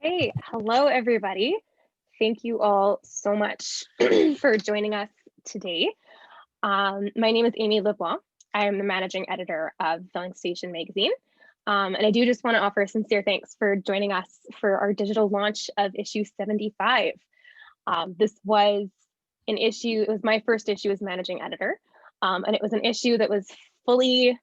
Hey, hello everybody. Thank you all so much for joining us today. My name is Amy LeBlanc. I am the managing editor of Filling Station magazine. And I do just want to offer sincere thanks for joining us for our digital launch of issue 75. This was an issue, it was my first issue as managing editor. And it was an issue that was fully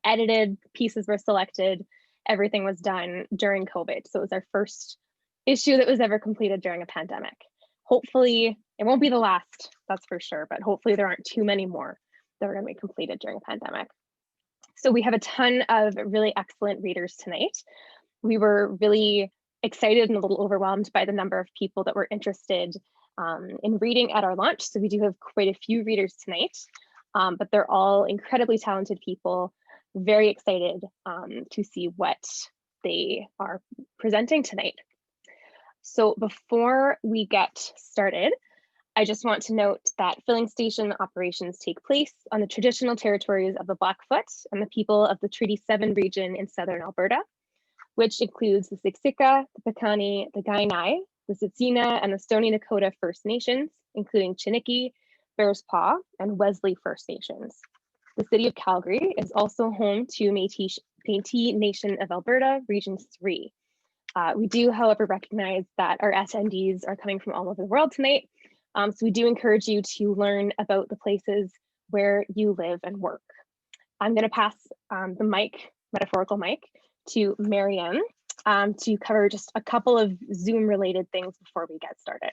edited, pieces were selected, everything was done during COVID. So it was our first issue that was ever completed during a pandemic. Hopefully, it won't be the last, that's for sure, but hopefully there aren't too many more that are going to be completed during a pandemic. So we have a ton of really excellent readers tonight. We were really excited and a little overwhelmed by the number of people that were interested in reading at our launch. So we do have quite a few readers tonight, but they're all incredibly talented people, very excited to see what they are presenting tonight. So before we get started, I just want to note that filling station operations take place on the traditional territories of the Blackfoot and the people of the Treaty 7 region in southern Alberta, which includes the Siksika, the Piikani, the Kainai, the Tsuut'ina, and the Stoney Nakoda First Nations, including Chiniki, Bears Paw, and Wesley First Nations. The city of Calgary is also home to Métis Nation of Alberta, Region 3. We do, however, recognize that our attendees are coming from all over the world tonight, so we do encourage you to learn about the places where you live and work. I'm going to pass the mic, metaphorical mic, to Mariam to cover just a couple of Zoom-related things before we get started.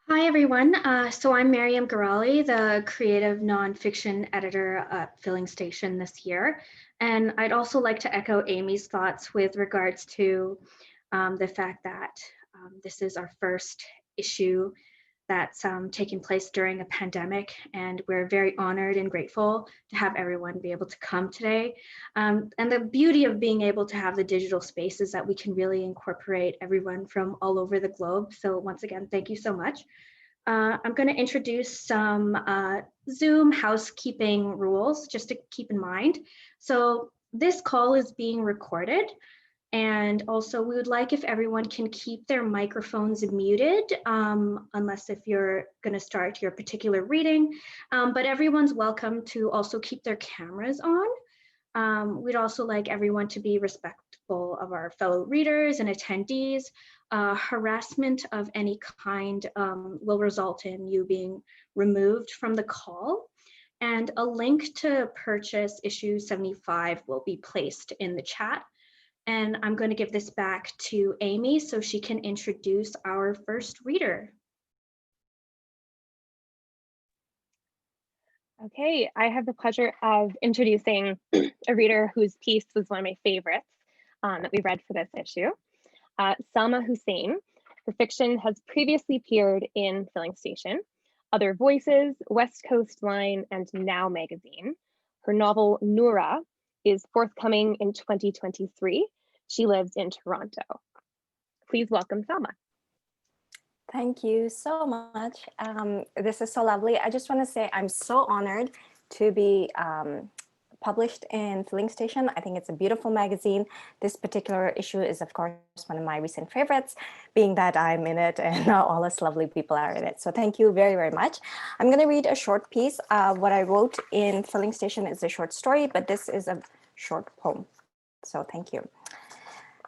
Hi, everyone. So I'm Mariam Garali, the creative nonfiction editor at Filling Station this year. And I'd also like to echo Amy's thoughts with regards to the fact that this is our first issue that's taking place during a pandemic. And we're very honored and grateful to have everyone be able to come today. And the beauty of being able to have the digital space is that we can really incorporate everyone from all over the globe. So once again, thank you so much. I'm going to introduce some Zoom housekeeping rules just to keep in mind. So this call is being recorded. And also we would like if everyone can keep their microphones muted, unless if you're going to start your particular reading, but everyone's welcome to also keep their cameras on. We'd also like everyone to be respectful of our fellow readers and attendees. Harassment of any kind will result in you being removed from the call. And a link to purchase issue 75 will be placed in the chat. And I'm going to give this back to Amy so she can introduce our first reader. Okay, I have the pleasure of introducing a reader whose piece was one of my favorites that we read for this issue. Salma Hussain. Her fiction has previously appeared in Filling Station, Other Voices, West Coast Line, and Now magazine. Her novel Noura is forthcoming in 2023. She lives in Toronto. Please welcome Salma. Thank you so much. This is so lovely. I just want to say I'm so honored to be published in Filling Station. I think it's a beautiful magazine. This particular issue is, of course, one of my recent favorites, being that I'm in it and all us lovely people are in it. So thank you very, very much. I'm going to read a short piece. What I wrote in Filling Station is a short story, but this is a short poem. So thank you.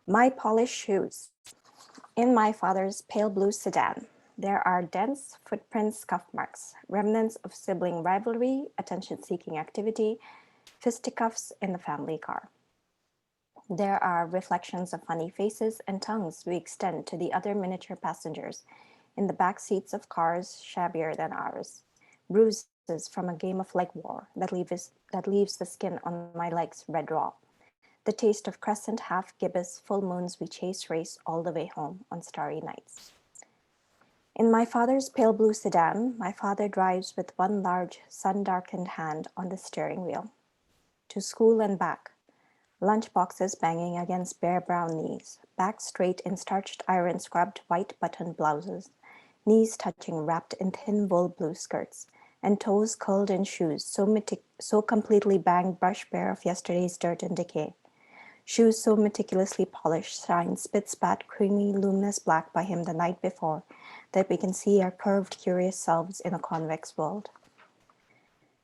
My polished shoes. In my father's pale blue sedan, there are dense footprints, scuff marks, remnants of sibling rivalry, attention-seeking activity, fisticuffs in the family car. There are reflections of funny faces and tongues we extend to the other miniature passengers in the back seats of cars shabbier than ours, bruises from a game of leg war that leaves the skin on my legs red raw. The taste of crescent half gibbous full moons we chase race all the way home on starry nights. In my father's pale blue sedan, my father drives with one large sun-darkened hand on the steering wheel. To school and back, lunch boxes banging against bare brown knees, back straight in starched iron scrubbed white button blouses, knees touching wrapped in thin wool blue skirts, and toes curled in shoes so completely banged brush bare of yesterday's dirt and decay. Shoes so meticulously polished shine spit-spat creamy luminous black by him the night before that we can see our curved curious selves in a convex world.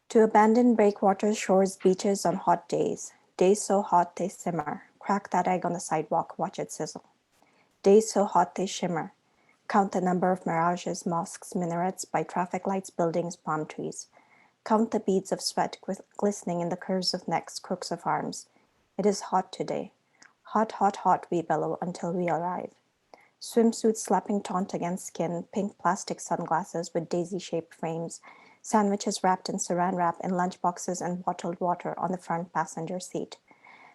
To abandoned breakwater shores beaches on hot days so hot they simmer, crack that egg on the sidewalk, watch it sizzle. Days so hot they shimmer, count the number of mirages, mosques, minarets, by traffic lights, buildings, palm trees. Count the beads of sweat glistening in the curves of necks, crooks of arms. It is hot today. Hot, hot, hot, we bellow until we arrive. Swimsuits slapping taut against skin, pink plastic sunglasses with daisy-shaped frames, sandwiches wrapped in saran wrap in lunchboxes and bottled water on the front passenger seat.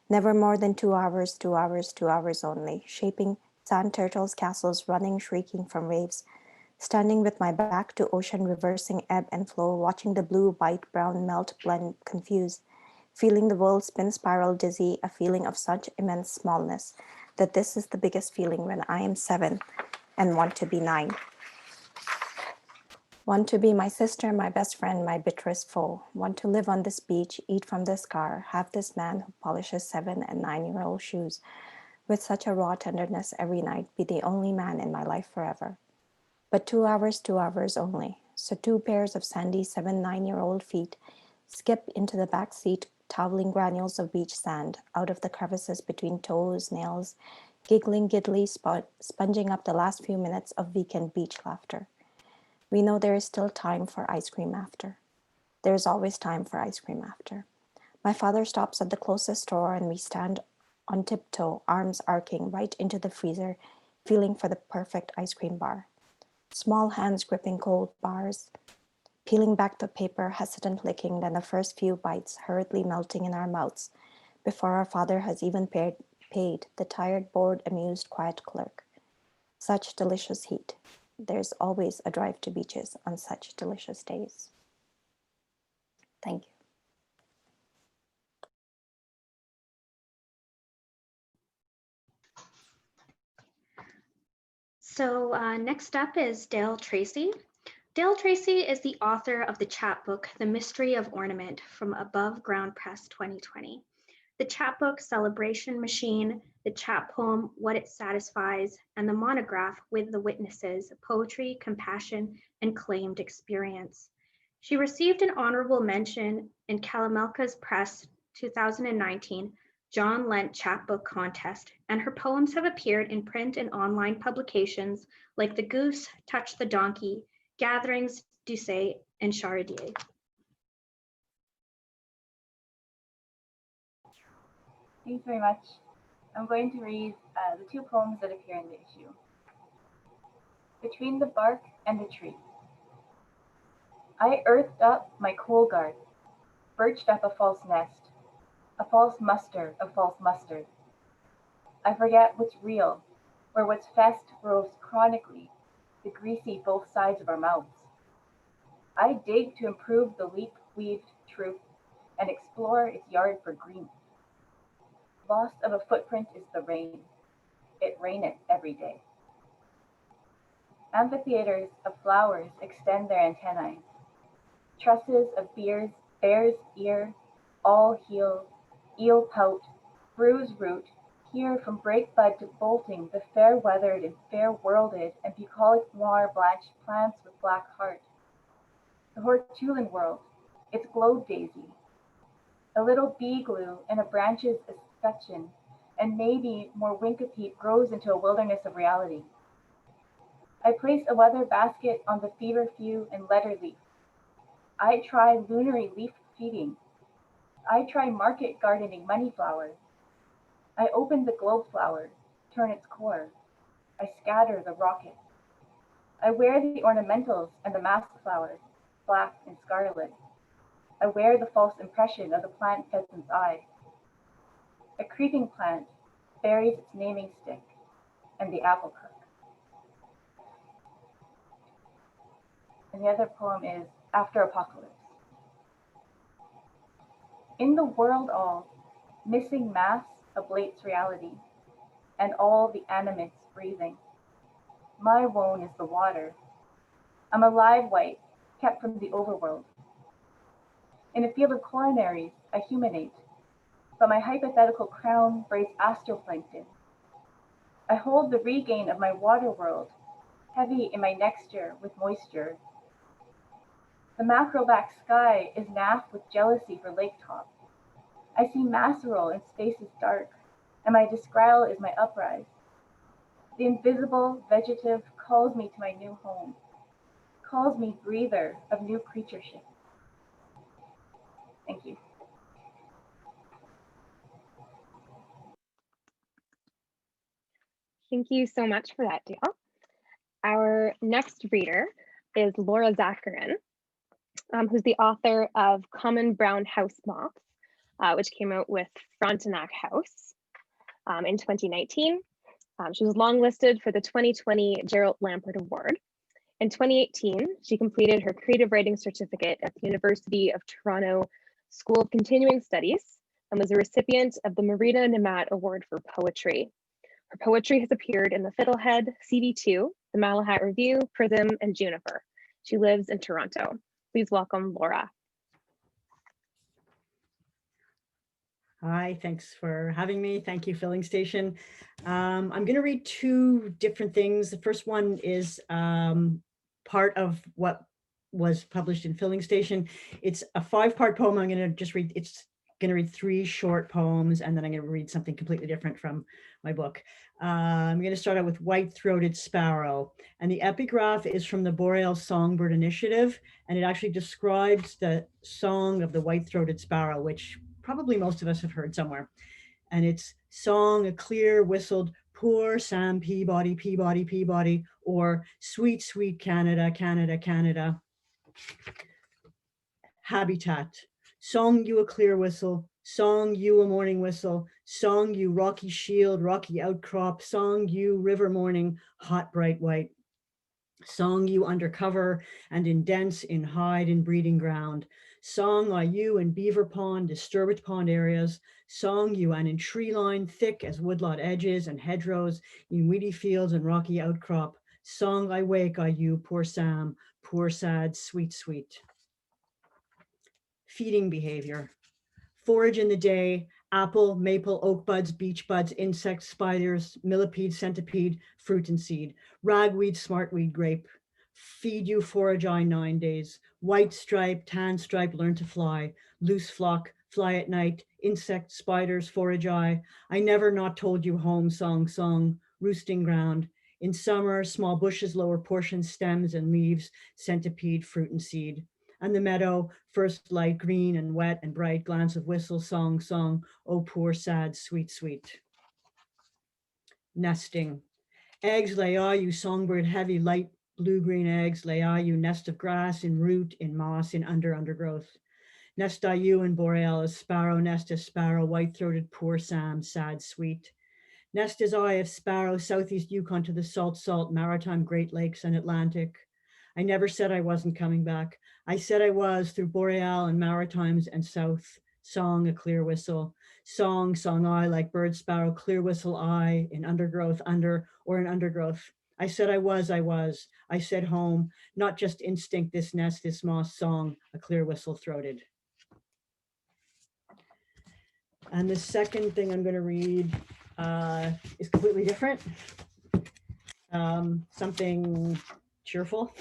Never more than 2 hours, 2 hours, 2 hours only, shaping sand turtles' castles running, shrieking from waves, standing with my back to ocean, reversing ebb and flow, watching the blue, white, brown melt, blend, confuse, feeling the world spin, spiral, dizzy, a feeling of such immense smallness that this is the biggest feeling when I am 7 and want to be 9. Want to be my sister, my best friend, my bitterest foe. Want to live on this beach, eat from this car, have this man who polishes 7 and 9-year-old shoes with such a raw tenderness every night be the only man in my life forever. But 2 hours, 2 hours only. So 2 pairs of sandy 7, 9-year-old feet skip into the back seat, toweling granules of beach sand out of the crevices between toes, nails, giggling giddily, sponging up the last few minutes of weekend beach laughter. We know there is still time for ice cream after. There is always time for ice cream after. My father stops at the closest store and we stand on tiptoe, arms arcing right into the freezer, feeling for the perfect ice cream bar. Small hands gripping cold bars, peeling back the paper, hesitant licking, then the first few bites hurriedly melting in our mouths before our father has even paid the tired, bored, amused, quiet clerk. Such delicious heat. There's always a drive to beaches on such delicious days. Thank you. So next up is Dale Tracy. Dale Tracy is the author of the chapbook, The Mystery of Ornament, from Above Ground Press 2020. The chapbook, Celebration Machine, the chap poem, What It Satisfies, and the monograph, With the Witnesses, Poetry, Compassion, and Claimed Experience. She received an honorable mention in Kalamelka's Press 2019 John Lent Chapbook Contest, and her poems have appeared in print and online publications like The Goose, Touch the Donkey, Gatherings, Doucet, and Charadier. Thanks very much. I'm going to read the 2 poems that appear in the issue. Between the Bark and the Tree. I earthed up my coal guard, birched up a false nest, a false muster of false mustard. I forget what's real, where what's fest grows chronically, the greasy both sides of our mouths. I dig to improve the leaf-weaved truth and explore its yard for green. Lost of a footprint is the rain. It raineth every day. Amphitheaters of flowers extend their antennae. Trusses of bear's ear, all heel, eel pout, bruise root, here from break bud to bolting, the fair-weathered and fair-worlded and bucolic noir blanched plants with black heart. The hortulin world, its globe daisy. A little bee glue in a branch's escutcheon, and maybe more winkopeep grows into a wilderness of reality. I place a weather basket on the feverfew and letter leaf. I try lunary leaf feeding. I try market gardening money flower. I open the globe flower, turn its core. I scatter the rocket. I wear the ornamentals and the mask flower, black and scarlet. I wear the false impression of the plant pheasant's eye. A creeping plant buries its naming stick and the apple cook. And the other poem is After Apocalypse. In the world all, missing mass ablates reality, and all the animates breathing. My wone is the water. I'm a live wight, kept from the overworld. In a field of coronaries, I humanate, but my hypothetical crown braids astroplankton. I hold the regain of my water world, heavy in my nexture with moisture. The macroback sky is naff with jealousy for lake top. I see mackerel in spaces dark, and my descrial is my uprise. The invisible vegetative calls me to my new home, calls me breather of new creatureship. Thank you. Thank you so much for that, Dale. Our next reader is Laura Zacharin, who's the author of Common Brown House Moths, which came out with Frontenac House in 2019. She was longlisted for the 2020 Gerald Lampert Award. In 2018, she completed her creative writing certificate at the University of Toronto School of Continuing Studies and was a recipient of the Marita Namat Award for Poetry. Her poetry has appeared in The Fiddlehead, CV2, The Malahat Review, Prism, and Juniper. She lives in Toronto. Please welcome Laura. Hi, thanks for having me. Thank you, Filling Station. I'm going to read two different things. The first one is part of what was published in Filling Station. It's a 5-part poem. I'm going to just read, it's going to read 3 short poems, and then I'm going to read something completely different from my book. I'm going to start out with White-Throated Sparrow, and the epigraph is from the Boreal Songbird Initiative, and it actually describes the song of the white-throated sparrow, which probably most of us have heard somewhere. And it's song, a clear whistled, poor Sam Peabody, Peabody, Peabody, or sweet, sweet Canada, Canada, Canada. Habitat, song you a clear whistle, song you a morning whistle, song you rocky shield, rocky outcrop, song you river morning, hot bright white. Song you under cover and in dense, in hide, in breeding ground. Song are you in beaver pond, disturbed pond areas. Song you and in tree line, thick as woodlot edges and hedgerows, in weedy fields and rocky outcrop. Song I wake are you, poor Sam, poor sad, sweet, sweet. Feeding behavior. Forage in the day, apple, maple, oak buds, beech buds, insects, spiders, millipede, centipede, fruit and seed, ragweed, smartweed, grape. Feed you forage I 9 days, white stripe, tan stripe, learn to fly, loose flock, fly at night, insect, spiders, forage I never not told you home, song, song, roosting ground. In summer, small bushes, lower portions, stems and leaves, centipede, fruit and seed. And the meadow, first light green and wet and bright, glance of whistle, song, song, oh poor sad, sweet, sweet. Nesting. Eggs lay are you, songbird, heavy, light, blue-green eggs lay are you, nest of grass, in root, in moss, in undergrowth. Nest are you in borealis, sparrow, nest of sparrow, white-throated, poor Sam, sad, sweet. Nest is I of sparrow, southeast Yukon to the salt, maritime Great Lakes and Atlantic. I never said I wasn't coming back. I said I was through Boreal and Maritimes and South. Song, a clear whistle. Song, song I, like bird sparrow, clear whistle I, in undergrowth, under, or in undergrowth. I said I was. I said home, not just instinct, this nest, this moss, song, a clear whistle throated. And the second thing I'm going to read is completely different. Something cheerful,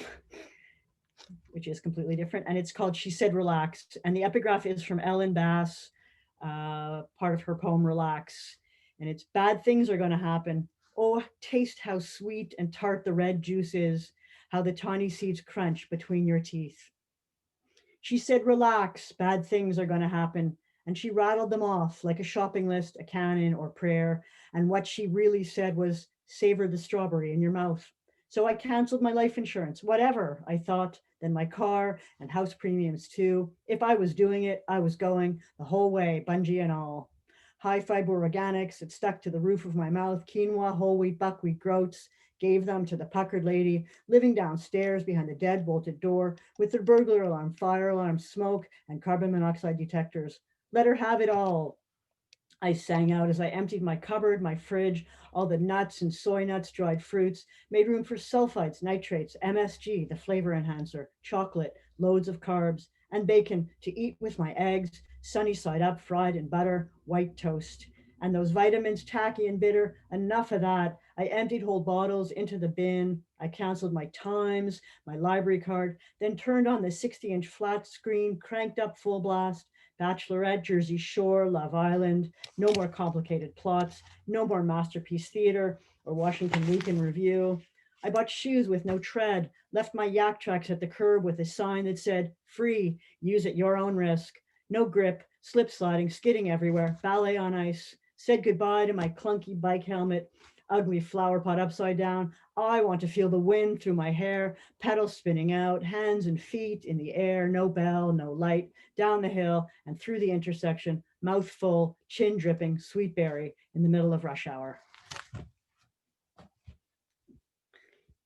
which is completely different. And it's called She Said Relax. And the epigraph is from Ellen Bass, part of her poem Relax. And it's bad things are going to happen. Oh, taste how sweet and tart the red juice is, how the tawny seeds crunch between your teeth. She said, relax, bad things are going to happen. And she rattled them off like a shopping list, a canon or prayer. And what she really said was, savor the strawberry in your mouth. So I canceled my life insurance, whatever, I thought, then my car and house premiums too. If I was doing it, I was going the whole way, bungee and all. High fiber organics, it stuck to the roof of my mouth, quinoa, whole wheat, buckwheat groats, gave them to the puckered lady living downstairs behind the dead bolted door with their burglar alarm, fire alarm, smoke, and carbon monoxide detectors. Let her have it all, I sang out as I emptied my cupboard, my fridge, all the nuts and soy nuts, dried fruits, made room for sulfites, nitrates, MSG, the flavor enhancer, chocolate, loads of carbs, and bacon to eat with my eggs, sunny side up, fried in butter, white toast. And those vitamins, tacky and bitter, enough of that. I emptied whole bottles into the bin. I canceled my Times, my library card, then turned on the 60-inch flat screen, cranked up full blast. Bachelorette, Jersey Shore, Love Island, no more complicated plots, no more Masterpiece Theater or Washington Week in Review. I bought shoes with no tread, left my yak tracks at the curb with a sign that said, free, use at your own risk. No grip, slip sliding, skidding everywhere, ballet on ice. Said goodbye to my clunky bike helmet, ugly flower pot upside down. I want to feel the wind through my hair, pedals spinning out, hands and feet in the air, no bell, no light, down the hill and through the intersection, mouth full, chin dripping, sweet berry in the middle of rush hour.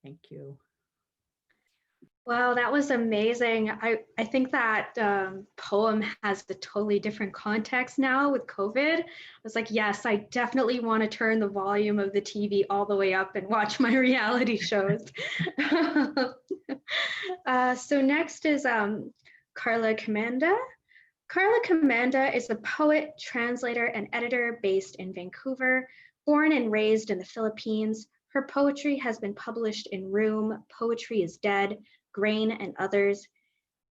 Thank you. Wow, that was amazing. I think that poem has a totally different context now with COVID. I was like, yes, I definitely want to turn the volume of the TV all the way up and watch my reality shows. So next is Karla Comanda. Karla Comanda is a poet, translator, and editor based in Vancouver, born and raised in the Philippines. Her poetry has been published in Room, Poetry is Dead, Grain, and others.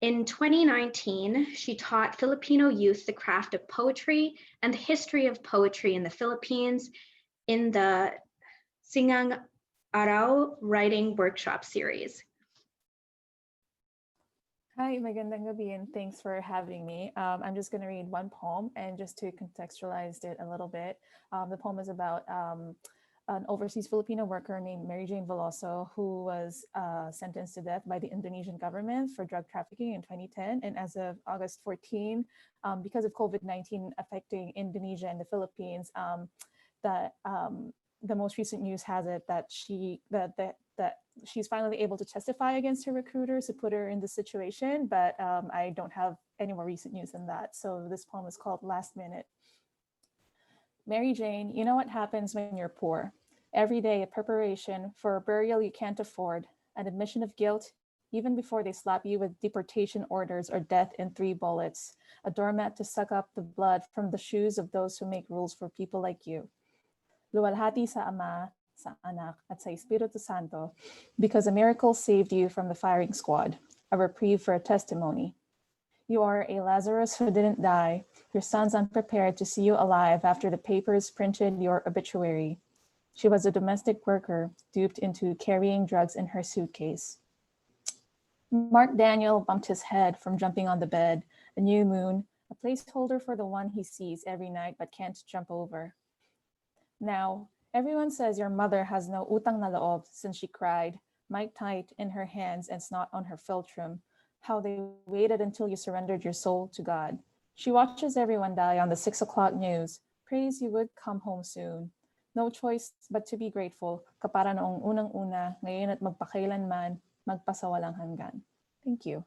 In 2019, she taught Filipino youth the craft of poetry and the history of poetry in the Philippines in the Singang Araw Writing Workshop series. Hi, magandang gabi, and thanks for having me. I'm just going to read one poem, and just to contextualize it a little bit, the poem is about an overseas Filipino worker named Mary Jane Veloso, who was sentenced to death by the Indonesian government for drug trafficking in 2010. And as of August 14, because of COVID-19 affecting Indonesia and the Philippines, the most recent news has it that she's finally able to testify against her recruiters to put her in this situation, but I don't have any more recent news than that. So this poem is called Last Minute. Mary Jane, you know what happens when you're poor. Every day a preparation for a burial you can't afford, an admission of guilt, even before they slap you with deportation orders or death in 3 bullets, a doormat to suck up the blood from the shoes of those who make rules for people like you. Luwalhati sa Ama, sa Anak, at sa Espiritu Santo, because a miracle saved you from the firing squad, a reprieve for a testimony. You are a Lazarus who didn't die, your son's unprepared to see you alive after the papers printed your obituary. She was a domestic worker duped into carrying drugs in her suitcase. Mark Daniel bumped his head from jumping on the bed, a new moon, a placeholder for the one he sees every night but can't jump over. Now, everyone says your mother has no utang na loob since she cried, mic tight in her hands and snot on her philtrum, how they waited until you surrendered your soul to God. She watches everyone die on the 6 o'clock news, prays you would come home soon. No choice but to be grateful, kapara noong unang-una, ngayon at magpakailanman, magpasawalang hanggan. Thank you.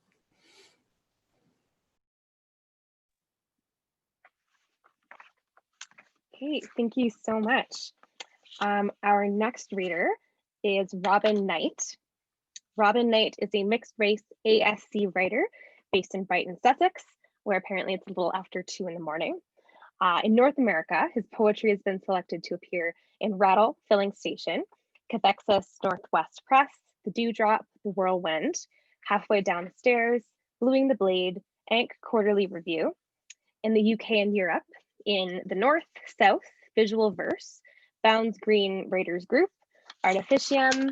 Okay, thank you so much. Our next reader is Robin Knight. Robin Knight is a mixed race ASC writer based in Brighton, Sussex, where apparently it's a little after 2 in the morning. In North America, his poetry has been selected to appear in Rattle, Filling Station, Cathexis Northwest Press, The Dewdrop, The Whirlwind, Halfway Down the Stairs, Bluing the Blade, Ankh Quarterly Review. In the UK and Europe, in the North, South, Visual Verse, Bounds Green Writers Group, Artificium,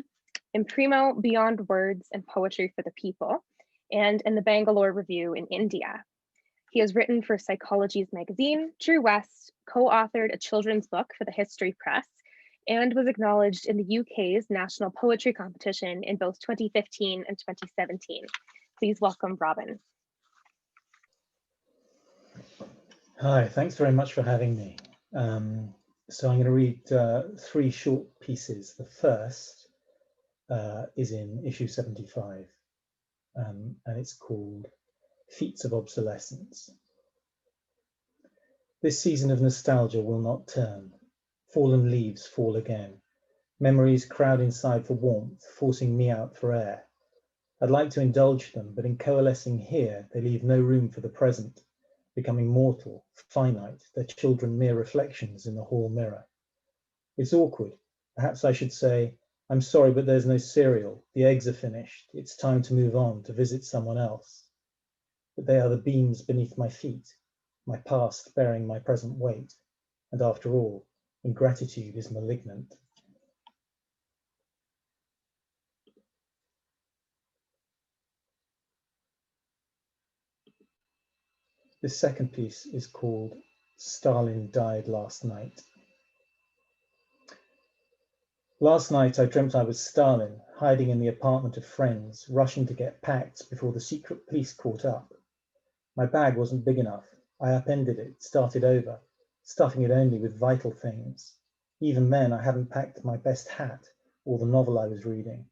Imprimo, Beyond Words and Poetry for the People, and in the Bangalore Review in India. He has written for Psychology's magazine, True West, co-authored a children's book for the History Press, and was acknowledged in the UK's National Poetry Competition in both 2015 and 2017. Please welcome Robin. Hi, thanks very much for having me. So I'm going to read 3 short pieces. The first is in issue 75, and it's called Feats of Obsolescence. This season of nostalgia will not turn. Fallen leaves fall again. Memories crowd inside for warmth, forcing me out for air. I'd like to indulge them, but in coalescing here, they leave no room for the present. becoming mortal, finite, their children mere reflections in the hall mirror. It's awkward. Perhaps I should say, I'm sorry, but there's no cereal. The eggs are finished. It's time to move on, to visit someone else. But they are the beams beneath my feet, my past bearing my present weight. And after all, ingratitude is malignant. This second piece is called Stalin Died Last Night. Last night I dreamt I was Stalin, hiding in the apartment of friends, rushing to get packed before the secret police caught up. My bag wasn't big enough. I upended it, started over, stuffing it only with vital things. Even then I hadn't packed my best hat or the novel I was reading.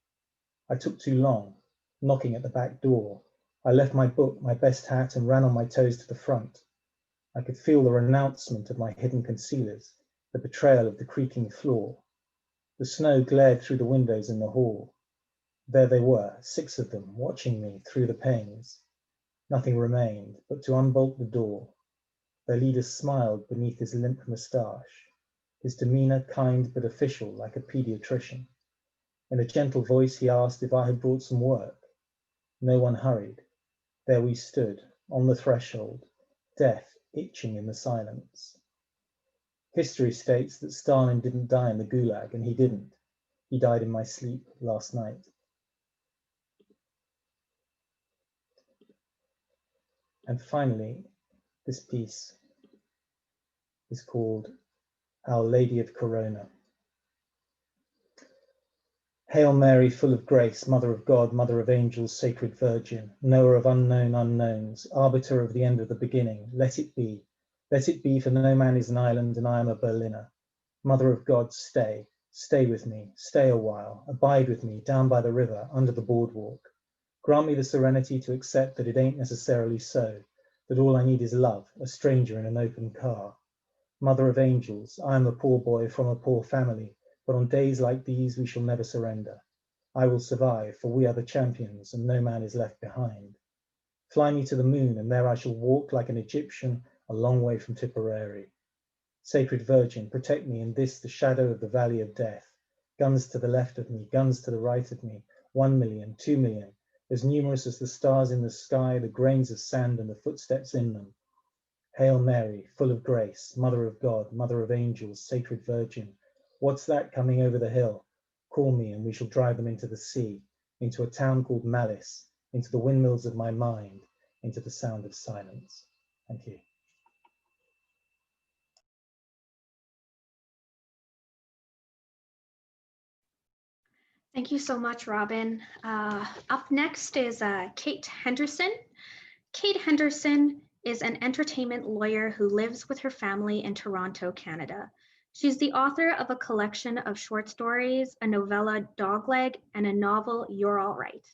I took too long, knocking at the back door. I left my book, my best hat, and ran on my toes to the front. I could feel the renouncement of my hidden concealers, the betrayal of the creaking floor. The snow glared through the windows in the hall. There they were, 6 of them, watching me through the panes. Nothing remained but to unbolt the door. Their leader smiled beneath his limp moustache, his demeanor kind but official like a pediatrician. In a gentle voice he asked if I had brought some work. No one hurried. There we stood, on the threshold, death itching in the silence. History states that Stalin didn't die in the Gulag, and he didn't. He died in my sleep last night. And finally, this piece is called Our Lady of Corona. Hail Mary, full of grace, Mother of God, Mother of angels, Sacred Virgin, knower of unknown unknowns, arbiter of the end of the beginning, let it be. Let it be, for no man is an island, and I am a Berliner. Mother of God, stay with me, stay a while, abide with me, down by the river, under the boardwalk. Grant me the serenity to accept that it ain't necessarily so, that all I need is love, a stranger in an open car. Mother of angels, I am a poor boy from a poor family, but on days like these we shall never surrender. I will survive, for we are the champions, and no man is left behind. Fly me to the moon, and there I shall walk like an Egyptian a long way from Tipperary. Sacred Virgin, protect me in this, the shadow of the valley of death. Guns to the left of me, guns to the right of me, 1 million, 2 million, as numerous as the stars in the sky, the grains of sand and the footsteps in them. Hail Mary, full of grace, Mother of God, Mother of angels, Sacred Virgin, what's that coming over the hill? Call me and we shall drive them into the sea, into a town called Malice, into the windmills of my mind, into the sound of silence. Thank you. Thank you so much, Robin. Up next is Kate Henderson. Kate Henderson is an entertainment lawyer who lives with her family in Toronto, Canada. She's the author of a collection of short stories, a novella, Dogleg, and a novel, You're All Right.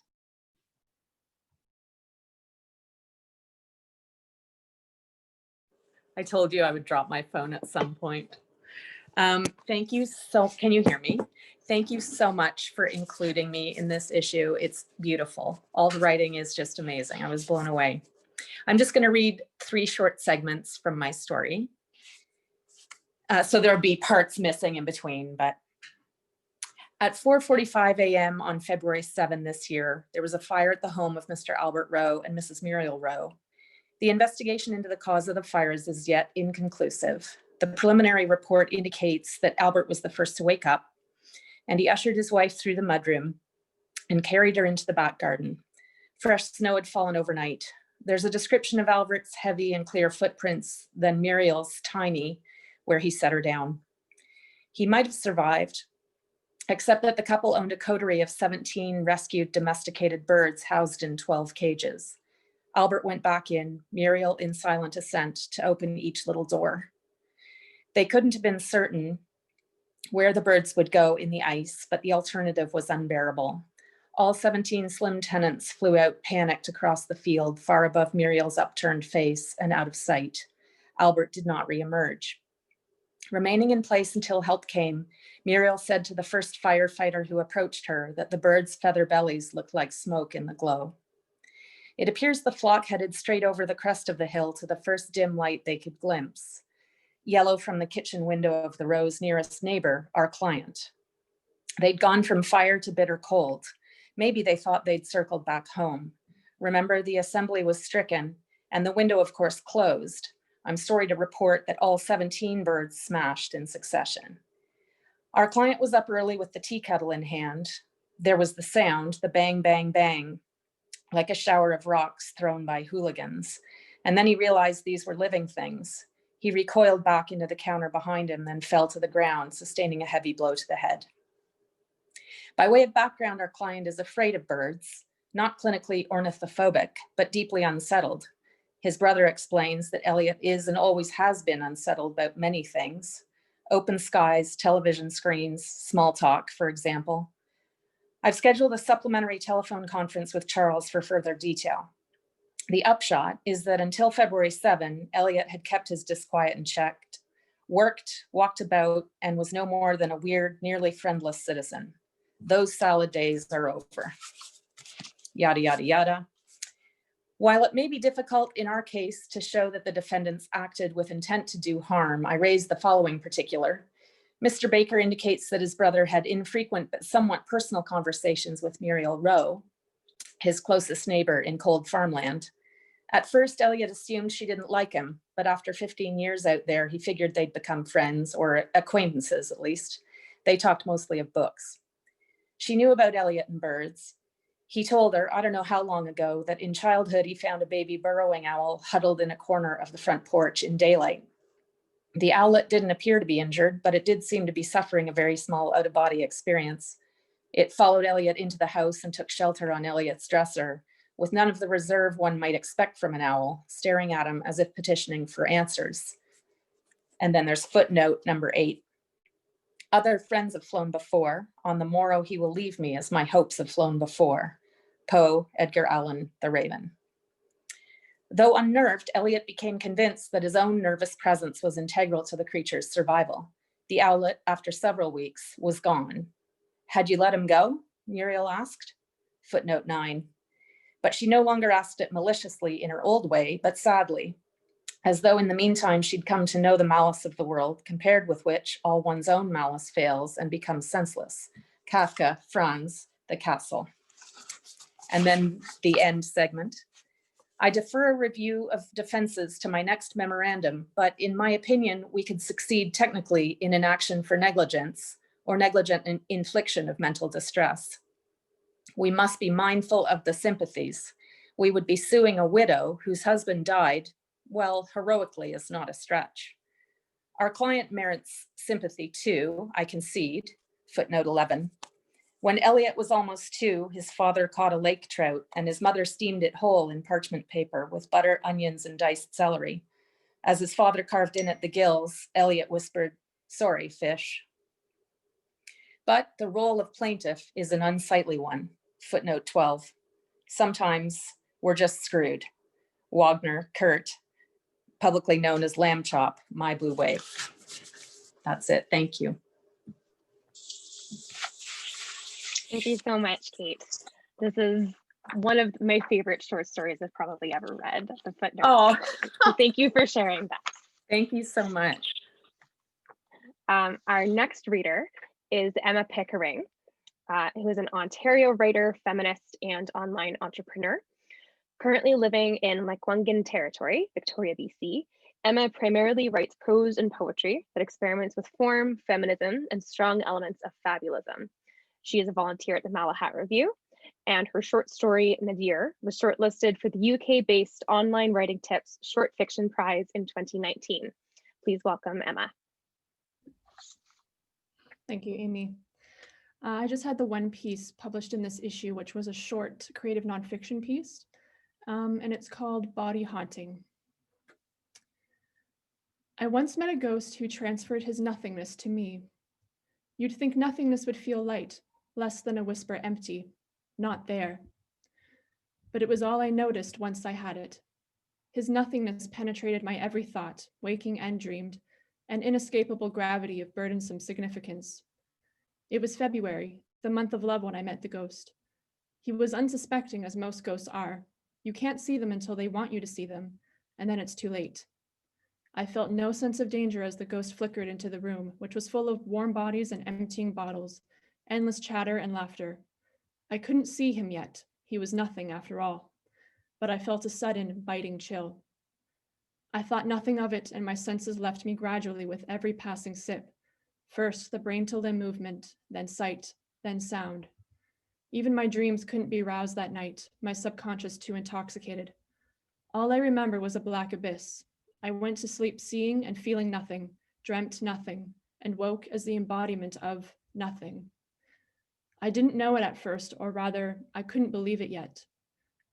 I told you I would drop my phone at some point. Thank you can you hear me? Thank you so much for including me in this issue. It's beautiful. All the writing is just amazing. I was blown away. I'm just going to read 3 short segments from my story. So there'll be parts missing in between, but at 4:45 a.m. on February 7 this year, there was a fire at the home of Mr. Albert Rowe and Mrs. Muriel Rowe. The investigation into the cause of the fires is yet inconclusive. The preliminary report indicates that Albert was the first to wake up, and he ushered his wife through the mudroom and carried her into the back garden. Fresh snow had fallen overnight. There's a description of Albert's heavy and clear footprints, then Muriel's tiny, where he set her down. He might have survived, except that the couple owned a coterie of 17 rescued domesticated birds housed in 12 cages. Albert went back in, Muriel in silent assent, to open each little door. They couldn't have been certain where the birds would go in the ice, but the alternative was unbearable. All 17 slim tenants flew out panicked across the field, far above Muriel's upturned face and out of sight. Albert did not reemerge. Remaining in place until help came, Muriel said to the first firefighter who approached her that the birds' feather bellies looked like smoke in the glow. It appears the flock headed straight over the crest of the hill to the first dim light they could glimpse. Yellow from the kitchen window of the row's nearest neighbor, our client. They'd gone from fire to bitter cold. Maybe they thought they'd circled back home. Remember, the assembly was stricken and the window, of course, closed. I'm sorry to report that all 17 birds smashed in succession. Our client was up early with the tea kettle in hand. There was the sound, the bang, bang, bang, like a shower of rocks thrown by hooligans. And then he realized these were living things. He recoiled back into the counter behind him, then fell to the ground, sustaining a heavy blow to the head. By way of background, our client is afraid of birds, not clinically ornithophobic, but deeply unsettled. His brother explains that Elliot is and always has been unsettled about many things. Open skies, television screens, small talk, for example. I've scheduled a supplementary telephone conference with Charles for further detail. The upshot is that until February 7, Elliot had kept his disquiet in check, worked, walked about, and was no more than a weird, nearly friendless citizen. Those salad days are over. Yada, yada, yada. While it may be difficult in our case to show that the defendants acted with intent to do harm, I raise the following particular. Mr. Baker indicates that his brother had infrequent but somewhat personal conversations with Muriel Rowe, his closest neighbor in cold farmland. At first, Elliot assumed she didn't like him, but after 15 years out there, he figured they'd become friends, or acquaintances at least. They talked mostly of books. She knew about Elliot and birds. He told her, I don't know how long ago, that in childhood he found a baby burrowing owl huddled in a corner of the front porch in daylight. The owlet didn't appear to be injured, but it did seem to be suffering a very small out-of-body experience. It followed Elliot into the house and took shelter on Elliot's dresser, with none of the reserve one might expect from an owl, staring at him as if petitioning for answers. And then there's footnote number 8. Other friends have flown before. On the morrow he will leave me as my hopes have flown before. Poe, Edgar Allan, The Raven. Though unnerved, Elliot became convinced that his own nervous presence was integral to the creature's survival. The owlet, after several weeks, was gone. Had you let him go? Muriel asked. Footnote 9. But she no longer asked it maliciously in her old way, but sadly, as though in the meantime she'd come to know the malice of the world, compared with which all one's own malice fails and becomes senseless. Kafka, Franz, The Castle. And then the end segment. I defer a review of defenses to my next memorandum, but in my opinion, we could succeed technically in an action for negligence or negligent infliction of mental distress. We must be mindful of the sympathies. We would be suing a widow whose husband died. Well, heroically is not a stretch. Our client merits sympathy too, I concede. Footnote 11. When Elliot was almost 2, his father caught a lake trout and his mother steamed it whole in parchment paper with butter, onions, and diced celery. As his father carved in at the gills, Elliot whispered, "Sorry, fish." But the role of plaintiff is an unsightly one. Footnote 12. Sometimes we're just screwed. Wagner, Kurt, publicly known as Lamb Chop, My Blue Wave. That's it. Thank you. Thank you so much, Kate. This is one of my favorite short stories I've probably ever read, The Footnote. Oh, so thank you for sharing that. Thank you so much. Our next reader is Emma Pickering, who is an Ontario writer, feminist, and online entrepreneur. Currently living in Lekwungen Territory, Victoria, BC, Emma primarily writes prose and poetry that experiments with form, feminism, and strong elements of fabulism. She is a volunteer at the Malahat Review, and her short story, Nadir, was shortlisted for the UK-based Online Writing Tips Short Fiction Prize in 2019. Please welcome Emma. Thank you, Amy. I just had the one piece published in this issue, which was a short creative nonfiction piece, and it's called Body Haunting. I once met a ghost who transferred his nothingness to me. You'd think nothingness would feel light, less than a whisper empty, not there. But it was all I noticed once I had it. His nothingness penetrated my every thought, waking and dreamed, an inescapable gravity of burdensome significance. It was February, the month of love, when I met the ghost. He was unsuspecting, as most ghosts are. You can't see them until they want you to see them, and then it's too late. I felt no sense of danger as the ghost flickered into the room, which was full of warm bodies and emptying bottles, endless chatter and laughter. I couldn't see him yet. He was nothing after all. But I felt a sudden, biting chill. I thought nothing of it, and my senses left me gradually with every passing sip. First, the brain to limb movement, then sight, then sound. Even my dreams couldn't be roused that night, my subconscious too intoxicated. All I remember was a black abyss. I went to sleep seeing and feeling nothing, dreamt nothing, and woke as the embodiment of nothing. I didn't know it at first, or rather, I couldn't believe it yet.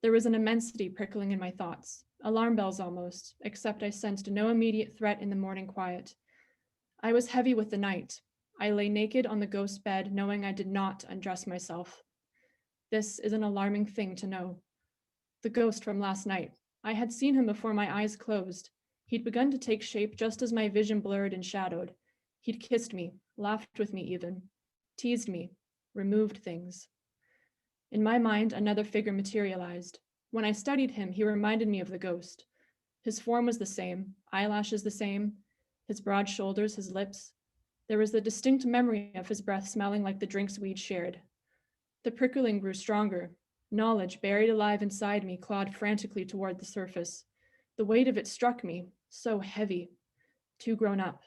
There was an immensity prickling in my thoughts, alarm bells almost, except I sensed no immediate threat in the morning quiet. I was heavy with the night. I lay naked on the ghost bed, knowing I did not undress myself. This is an alarming thing to know. The ghost from last night. I had seen him before my eyes closed. He'd begun to take shape just as my vision blurred and shadowed. He'd kissed me, laughed with me even, teased me, removed things. In my mind, another figure materialized. When I studied him, he reminded me of the ghost. His form was the same, eyelashes the same, his broad shoulders, his lips. There was the distinct memory of his breath smelling like the drinks we'd shared. The prickling grew stronger. Knowledge buried alive inside me clawed frantically toward the surface. The weight of it struck me, so heavy, too grown up.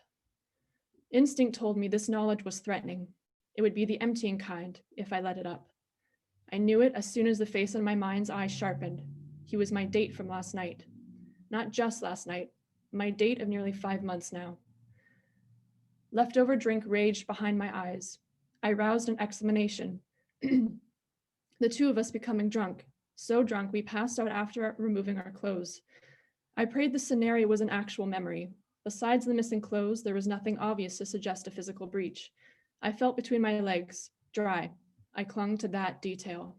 Instinct told me this knowledge was threatening. It would be the emptying kind if I let it up. I knew it as soon as the face in my mind's eye sharpened. He was my date from last night. Not just last night, my date of nearly 5 months now. Leftover drink raged behind my eyes. I roused an exclamation. The two of us becoming drunk, so drunk we passed out after removing our clothes. I prayed the scenario was an actual memory. Besides the missing clothes, there was nothing obvious to suggest a physical breach. I felt between my legs, dry. I clung to that detail.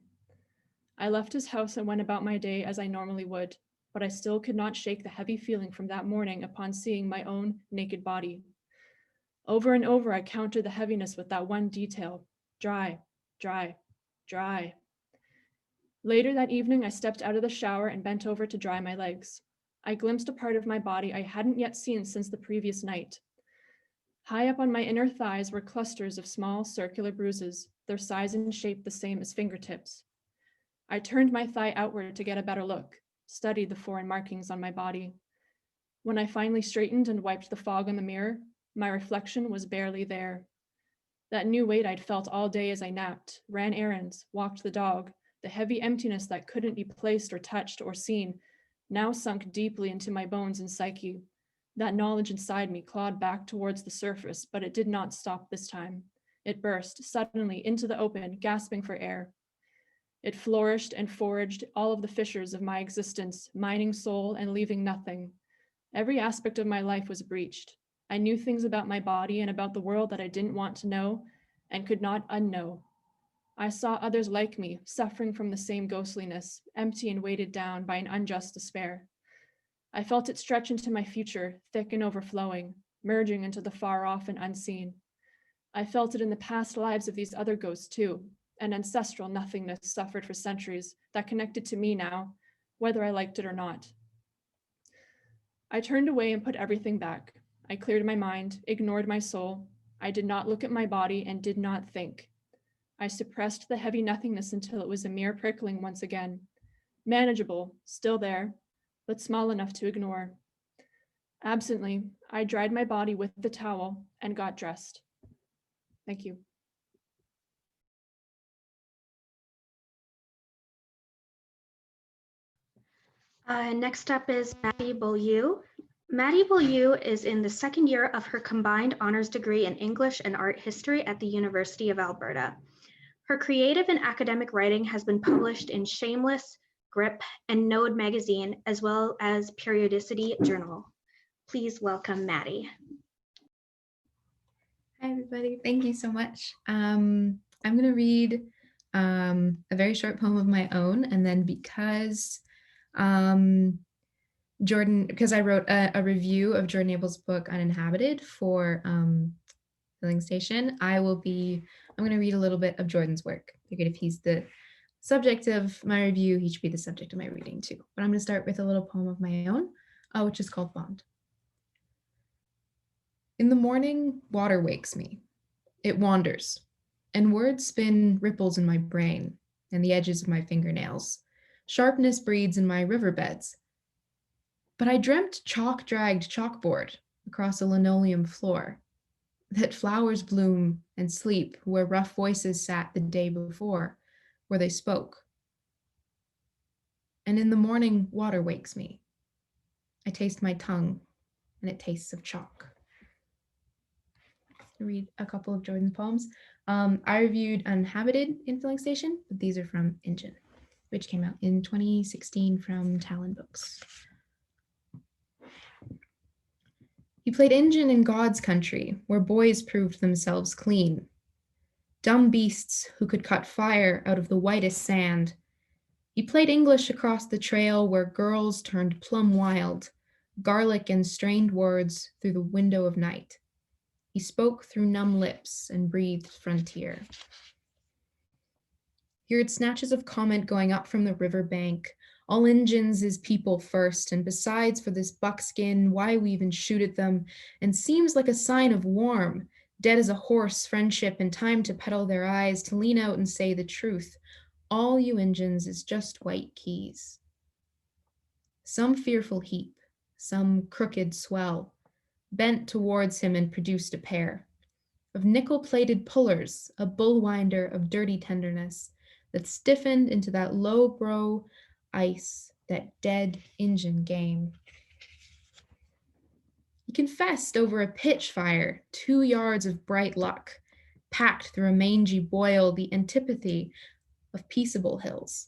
I left his house and went about my day as I normally would, but I still could not shake the heavy feeling from that morning upon seeing my own naked body. Over and over, I countered the heaviness with that one detail, dry, dry, dry. Later that evening, I stepped out of the shower and bent over to dry my legs. I glimpsed a part of my body I hadn't yet seen since the previous night. High up on my inner thighs were clusters of small circular bruises, their size and shape the same as fingertips. I turned my thigh outward to get a better look, studied the foreign markings on my body. When I finally straightened and wiped the fog on the mirror, my reflection was barely there. That new weight I'd felt all day as I napped, ran errands, walked the dog, the heavy emptiness that couldn't be placed or touched or seen, now sunk deeply into my bones and psyche. That knowledge inside me clawed back towards the surface, but it did not stop this time. It burst suddenly into the open, gasping for air. It flourished and foraged all of the fissures of my existence, mining soul and leaving nothing. Every aspect of my life was breached. I knew things about my body and about the world that I didn't want to know and could not unknow. I saw others like me, suffering from the same ghostliness, empty and weighted down by an unjust despair. I felt it stretch into my future, thick and overflowing, merging into the far off and unseen. I felt it in the past lives of these other ghosts too, an ancestral nothingness suffered for centuries that connected to me now, whether I liked it or not. I turned away and put everything back. I cleared my mind, ignored my soul. I did not look at my body and did not think. I suppressed the heavy nothingness until it was a mere prickling once again. Manageable, still there, but small enough to ignore. Absently, I dried my body with the towel and got dressed. Thank you. Next up is Maddie Beaulieu. Maddie Beaulieu is in the second year of her combined honors degree in English and art history at the University of Alberta. Her creative and academic writing has been published in Shameless, Grip, and Node magazine, as well as Periodicity Journal. Please welcome Maddie. Hi, everybody. Thank you so much. I'm going to read a very short poem of my own, and then because I wrote a review of Jordan Abel's book Uninhabited for Filling Station, I'm going to read a little bit of Jordan's work. I figured if he's the Subject of my review, he should be the subject of my reading too. But I'm going to start with a little poem of my own, which is called Bond. In the morning, water wakes me. It wanders, and words spin ripples in my brain and the edges of my fingernails. Sharpness breeds in my riverbeds. But I dreamt chalk dragged chalkboard across a linoleum floor, that flowers bloom and sleep where rough voices sat the day before, where they spoke. And in the morning, water wakes me. I taste my tongue, and it tastes of chalk. I'll read a couple of Jordan's poems. I reviewed Uninhabited in Filling Station, but these are from Engine, which came out in 2016 from Talon Books. He played Engine in God's country, where boys proved themselves clean. Dumb beasts who could cut fire out of the whitest sand. He played English across the trail where girls turned plumb wild, garlic and strained words through the window of night. He spoke through numb lips and breathed frontier. He heard snatches of comment going up from the riverbank. All engines is people first, and besides for this buckskin, why we even shoot at them, and seems like a sign of warm, dead as a horse, friendship, and time to peddle their eyes, to lean out and say the truth. All you engines is just white keys. Some fearful heap, some crooked swell, bent towards him and produced a pair of nickel-plated pullers, a bullwinder of dirty tenderness that stiffened into that low-brow ice, that dead engine game. He confessed over a pitch fire, 2 yards of bright luck, packed through a mangy boil, the antipathy of peaceable hills,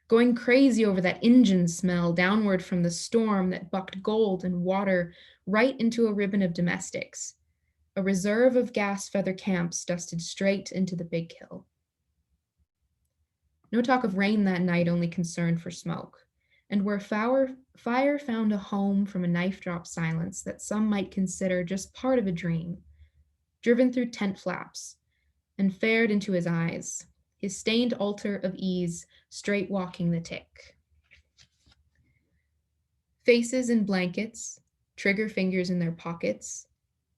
going crazy over that engine smell downward from the storm that bucked gold and water right into a ribbon of domestics, a reserve of gas feather camps dusted straight into the big hill. No talk of rain that night, only concern for smoke, and where fire found a home from a knife drop silence that some might consider just part of a dream, driven through tent flaps and fared into his eyes, his stained altar of ease, straight walking the tick. Faces in blankets, trigger fingers in their pockets,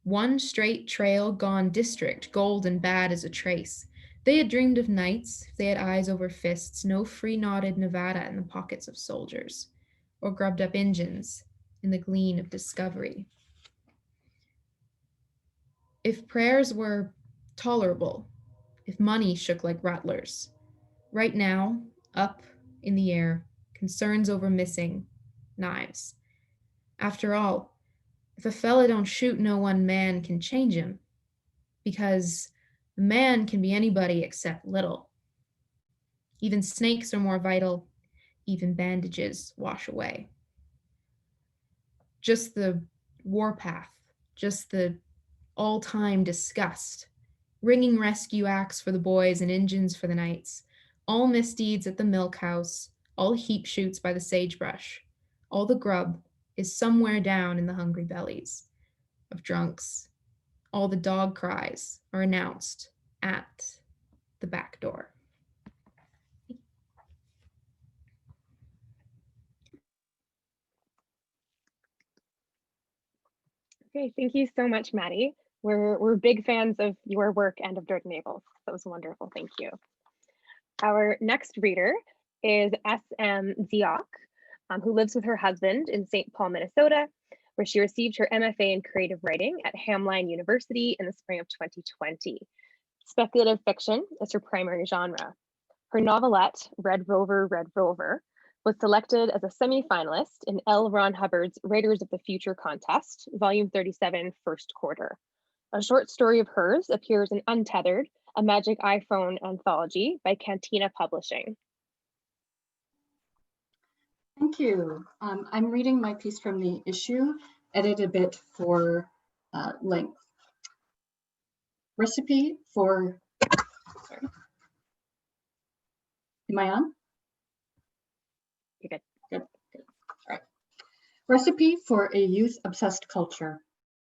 one straight trail gone district, gold and bad as a trace. They had dreamed of nights, they had eyes over fists, no free-knotted Nevada in the pockets of soldiers, or grubbed-up engines in the gleam of discovery. If prayers were tolerable, if money shook like rattlers, right now, up in the air, concerns over missing knives. After all, if a fella don't shoot, no one man can change him, because a man can be anybody except little. Even snakes are more vital, even bandages wash away. Just the warpath, just the all-time disgust, ringing rescue acts for the boys and engines for the nights, all misdeeds at the milk house, all heap shoots by the sagebrush, all the grub is somewhere down in the hungry bellies of drunks. All the dog cries are announced at the back door. Okay, thank you so much, Maddie. We're big fans of your work and of Jordan Abels. That was wonderful, thank you. Our next reader is SM Djock, who lives with her husband in St. Paul, Minnesota, where she received her MFA in creative writing at Hamline University in the spring of 2020. Speculative fiction is her primary genre. Her novelette, Red Rover, was selected as a semi-finalist in L. Ron Hubbard's Writers of the Future contest, volume 37, first quarter. A short story of hers appears in Untethered, a Magic iPhone anthology by Cantina Publishing. Thank you. I'm reading my piece from the issue, edited a bit for length. Recipe for, sorry. Am I on? You're good. Good. All right. Recipe for a youth-obsessed culture.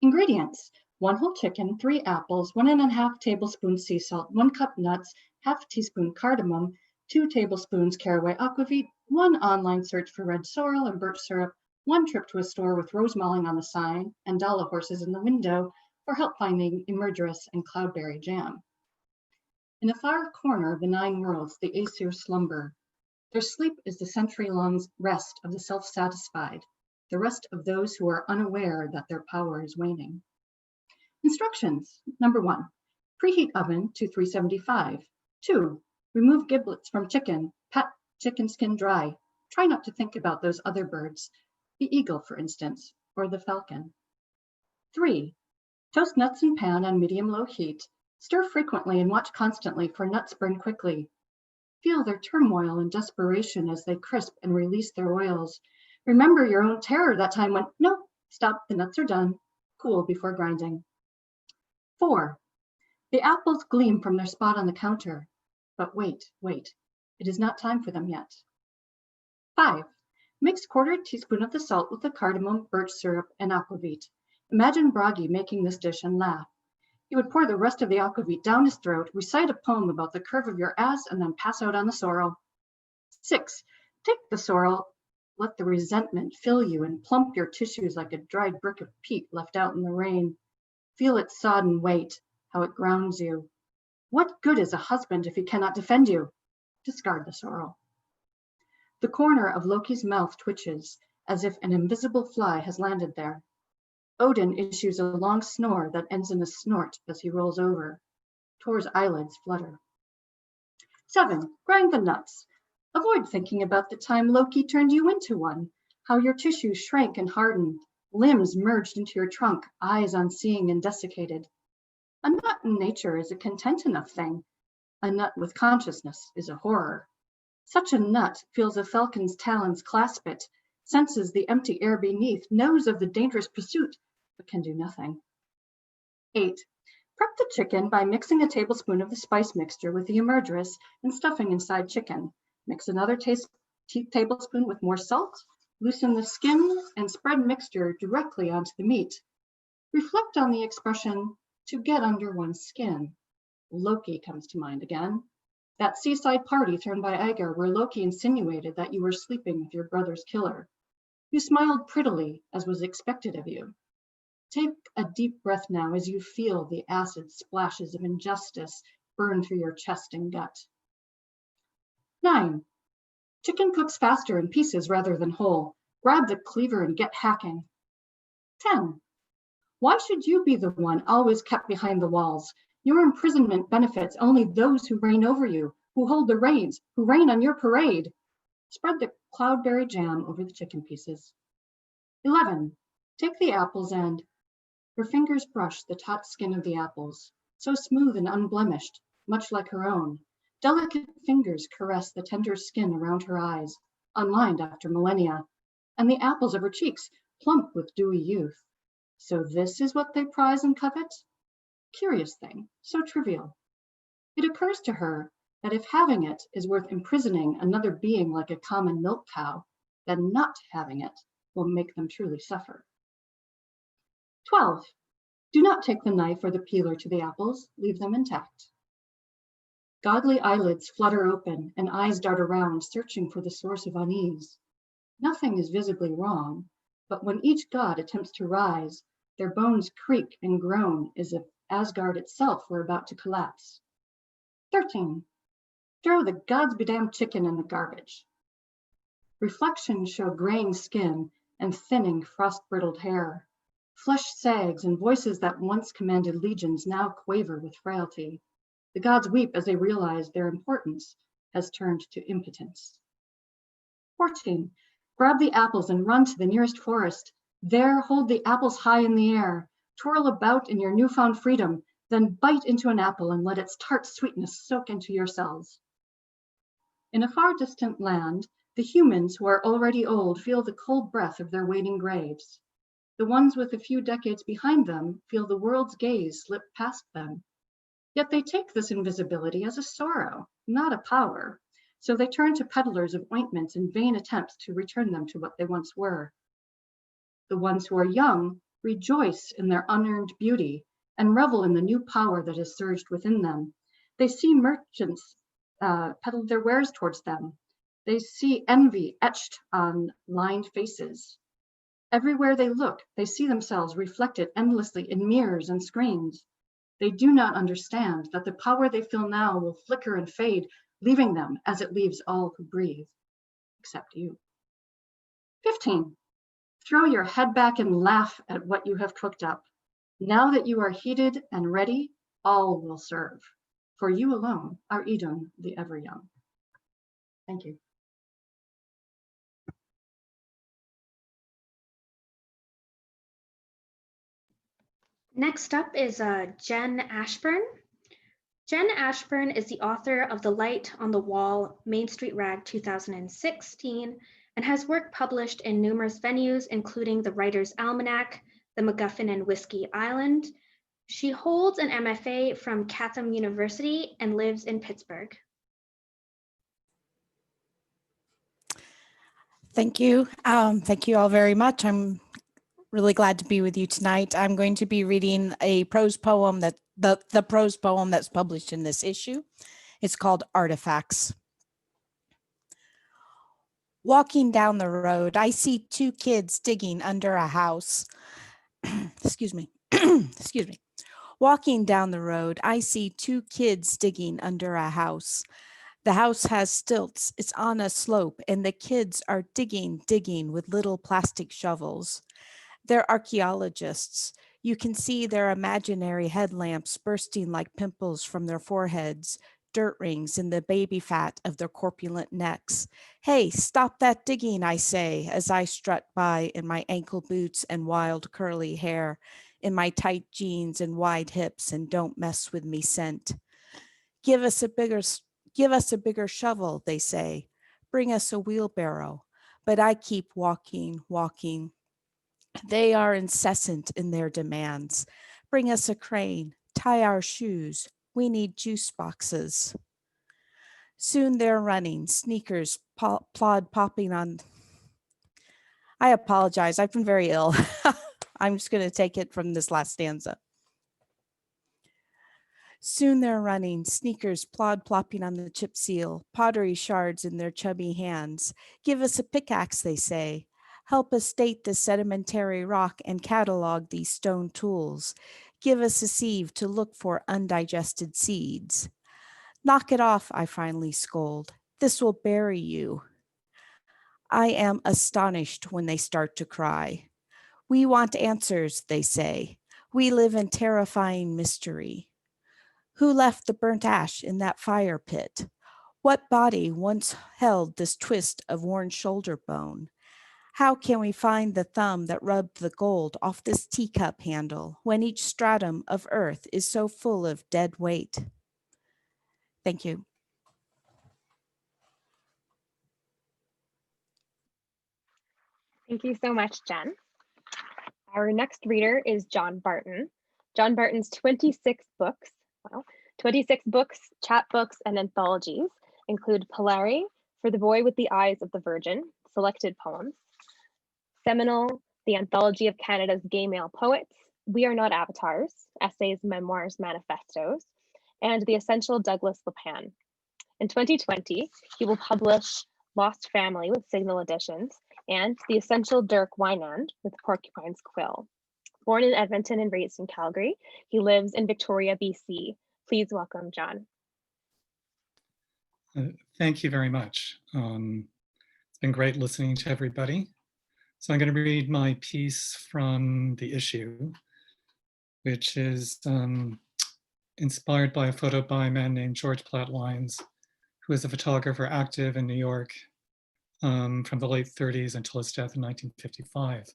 Ingredients: 1 whole chicken, 3 apples, 1½ tablespoon sea salt, 1 cup nuts, ½ teaspoon cardamom, 2 tablespoons caraway aquavit, 1 online search for red sorrel and birch syrup, 1 trip to a store with rose mulling on the sign and dollar horses in the window for help finding emergerus and cloudberry jam. In a far corner of the 9 worlds, the Aesir slumber. Their sleep is the century-long rest of the self-satisfied, the rest of those who are unaware that their power is waning. Instructions. Number 1, preheat oven to 375. 2, remove giblets from chicken, pat chicken skin dry. Try not to think about those other birds, the eagle, for instance, or the falcon. 3, toast nuts in pan on medium-low heat. Stir frequently and watch constantly for nuts burn quickly. Feel their turmoil and desperation as they crisp and release their oils. Remember your own terror that time when, no, stop, the nuts are done. Cool before grinding. 4, the apples gleam from their spot on the counter. But wait, it is not time for them yet. 5, mix 1/4 teaspoon of the salt with the cardamom, birch syrup, and aquavit. Imagine Bragi making this dish and laugh. He would pour the rest of the aquavit down his throat, recite a poem about the curve of your ass, and then pass out on the sorrel. 6, take the sorrel, let the resentment fill you and plump your tissues like a dried brick of peat left out in the rain. Feel its sodden weight, how it grounds you. What good is a husband if he cannot defend you? Discard the sorrel. The corner of Loki's mouth twitches, as if an invisible fly has landed there. Odin issues a long snore that ends in a snort as he rolls over. Tor's eyelids flutter. 7, grind the nuts. Avoid thinking about the time Loki turned you into one, how your tissues shrank and hardened, limbs merged into your trunk, eyes unseeing and desiccated. A nut in nature is a content enough thing. A nut with consciousness is a horror. Such a nut feels a falcon's talons clasp it, senses the empty air beneath, knows of the dangerous pursuit, but can do nothing. 8, prep the chicken by mixing a tablespoon of the spice mixture with the emergerus and stuffing inside chicken. Mix another tablespoon with more salt, loosen the skin, and spread mixture directly onto the meat. Reflect on the expression, to get under one's skin. Loki comes to mind again. That seaside party thrown by Agar where Loki insinuated that you were sleeping with your brother's killer. You smiled prettily, as was expected of you. Take a deep breath now as you feel the acid splashes of injustice burn through your chest and gut. 9, chicken cooks faster in pieces rather than whole. Grab the cleaver and get hacking. 10, why should you be the one always kept behind the walls? Your imprisonment benefits only those who reign over you, who hold the reins, who reign on your parade. Spread the cloudberry jam over the chicken pieces. 11, take the apples and her fingers brush the taut skin of the apples, so smooth and unblemished, much like her own. Delicate fingers caress the tender skin around her eyes, unlined after millennia, and the apples of her cheeks, plump with dewy youth. So this is what they prize and covet? Curious thing, so trivial. It occurs to her that if having it is worth imprisoning another being like a common milk cow, then not having it will make them truly suffer. 12, do not take the knife or the peeler to the apples, leave them intact. Godly eyelids flutter open and eyes dart around, searching for the source of unease. Nothing is visibly wrong, but when each god attempts to rise, their bones creak and groan as if Asgard itself were about to collapse. 13, throw the gods be damned chicken in the garbage. Reflections show graying skin and thinning frost-brittled hair. Flesh sags and voices that once commanded legions now quaver with frailty. The gods weep as they realize their importance has turned to impotence. 14, grab the apples and run to the nearest forest. There, hold the apples high in the air, twirl about in your newfound freedom, then bite into an apple and let its tart sweetness soak into your cells. In a far distant land, the humans who are already old feel the cold breath of their waiting graves. The ones with a few decades behind them feel the world's gaze slip past them. Yet they take this invisibility as a sorrow, not a power. So they turn to peddlers of ointments in vain attempts to return them to what they once were. The ones who are young rejoice in their unearned beauty and revel in the new power that has surged within them. They see merchants peddled their wares towards them. They see envy etched on lined faces. Everywhere they look, they see themselves reflected endlessly in mirrors and screens. They do not understand that the power they feel now will flicker and fade, leaving them as it leaves all who breathe, except you. 15. Throw your head back and laugh at what you have cooked up. Now that you are heated and ready, all will serve. For you alone are Edom the ever young. Thank you. Next up is Jen Ashburn. Jen Ashburn is the author of The Light on the Wall, Main Street Rag 2016, and has work published in numerous venues, including the Writer's Almanac, the MacGuffin and Whiskey Island. She holds an MFA from Chatham University and lives in Pittsburgh. Thank you. Thank you all very much. I'm really glad to be with you tonight. I'm going to be reading a prose poem that the prose poem that's published in this issue. It's called Artifacts. Walking down the road, I see two kids digging under a house. Excuse me. Excuse me. Walking down the road, I see two kids digging under a house. The house has stilts, it's on a slope, and the kids are digging with little plastic shovels. They're archaeologists. You can see their imaginary headlamps bursting like pimples from their foreheads, dirt rings in the baby fat of their corpulent necks. Hey, stop that digging, I say, as I strut by in my ankle boots and wild curly hair, in my tight jeans and wide hips and don't mess with me scent. Give us a bigger shovel, they say. Bring us a wheelbarrow. But I keep walking. They are incessant in their demands. Bring us a crane, tie our shoes. We need juice boxes. Soon they're running, sneakers plod popping on. I apologize, I've been very ill. I'm just going to take it from this last stanza. Soon they're running, sneakers plod plopping on the chip seal, pottery shards in their chubby hands. Give us a pickaxe, they say. Help us date the sedimentary rock and catalog these stone tools. Give us a sieve to look for undigested seeds. Knock it off, I finally scold. This will bury you. I am astonished when they start to cry. We want answers, they say. We live in terrifying mystery. Who left the burnt ash in that fire pit? What body once held this twist of worn shoulder bone? How can we find the thumb that rubbed the gold off this teacup handle when each stratum of earth is so full of dead weight? Thank you. Thank you so much, Jen. Our next reader is John Barton. John Barton's 26 books, chapbooks, and anthologies include Polari, For the Boy with the Eyes of the Virgin, selected poems, Seminole, the Anthology of Canada's Gay Male Poets, We Are Not Avatars, essays, memoirs, manifestos, and The Essential Douglas LePan. In 2020, he will publish Lost Family with Signal Editions and The Essential Dirk Wynand with Porcupine's Quill. Born in Edmonton and raised in Calgary, he lives in Victoria, BC. Please welcome John. Thank you very much. It's been great listening to everybody. So I'm going to read my piece from the issue, which is inspired by a photo by a man named George Platt Lyons, who is a photographer active in New York from the late 30s until his death in 1955.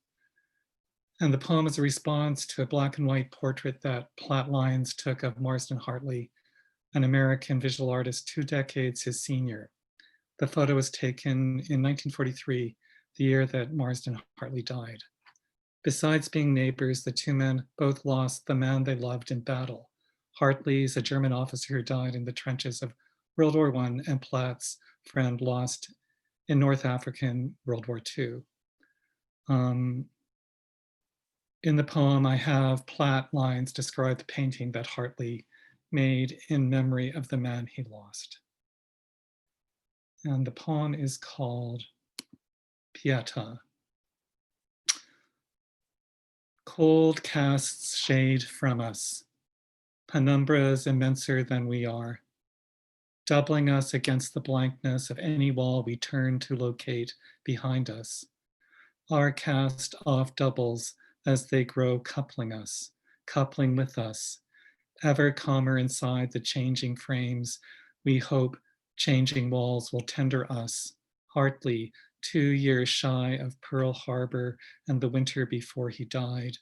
And the poem is a response to a black and white portrait that Platt Lyons took of Marsden Hartley, an American visual artist 2 decades his senior. The photo was taken in 1943, the year that Marsden Hartley died. Besides being neighbors, the two men both lost the man they loved in battle. Hartley's a German officer who died in the trenches of World War I, and Platt's friend lost in North Africa in World War II. In the poem, I have Platt Lyons describe the painting that Hartley made in memory of the man he lost. And the poem is called Pieta. Cold casts shade from us. Penumbra is immenser than we are, doubling us against the blankness of any wall we turn to locate behind us. Our cast off doubles as they grow, coupling us, coupling with us, ever calmer inside the changing frames. We hope changing walls will tender us. Hartley, 2 years shy of Pearl Harbor and the winter before he died.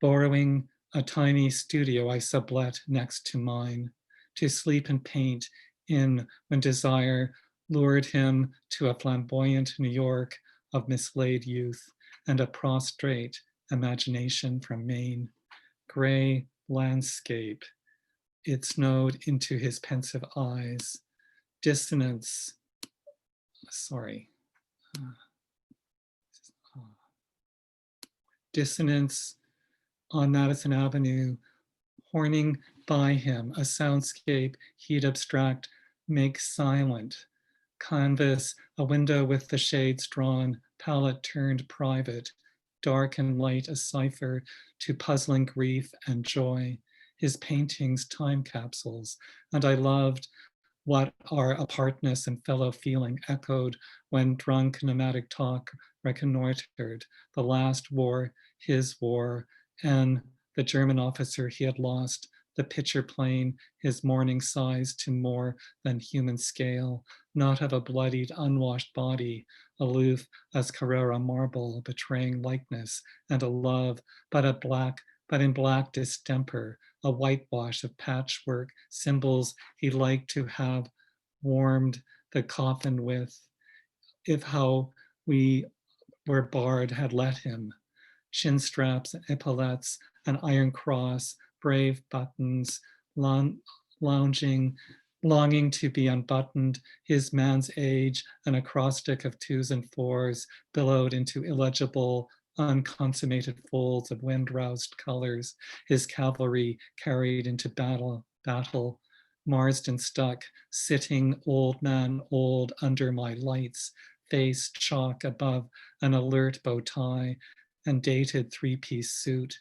Borrowing a tiny studio I sublet next to mine, to sleep and paint in when desire lured him to a flamboyant New York of mislaid youth and a prostrate imagination from Maine. Gray landscape, it snowed into his pensive eyes. Dissonance, dissonance on Madison Avenue, horning by him, a soundscape he'd abstract, make silent. Canvas, a window with the shades drawn, palette turned private, dark and light, a cipher to puzzling grief and joy. His paintings, time capsules, and I loved what our apartness and fellow feeling echoed when drunk nomadic talk reconnoitered the last war, his war, and the German officer he had lost, the picture plane, his mourning size to more than human scale, not of a bloodied, unwashed body, aloof as Carrara marble, betraying likeness and a love, but in black distemper, a whitewash of patchwork symbols he liked to have warmed the coffin with, if how we were barred had let him. Chin straps and epaulettes, an iron cross, brave buttons, lounging, longing to be unbuttoned, his man's age, an acrostic of 2s and 4s, billowed into illegible, unconsummated folds of wind-roused colors, his cavalry carried into battle, Marsden stuck, sitting old man old under my lights, face chalk above an alert bow tie and dated 3-piece suit,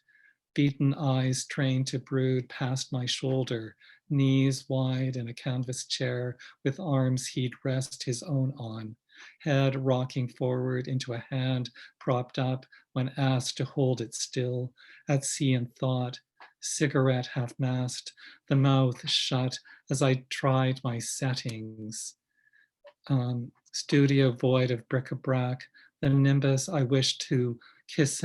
beaten eyes trained to brood past my shoulder, knees wide in a canvas chair with arms he'd rest his own on, head rocking forward into a hand propped up when asked to hold it still, at sea in thought, cigarette half-mast, the mouth shut as I tried my settings. Studio void of bric-a-brac, the nimbus I wished to kiss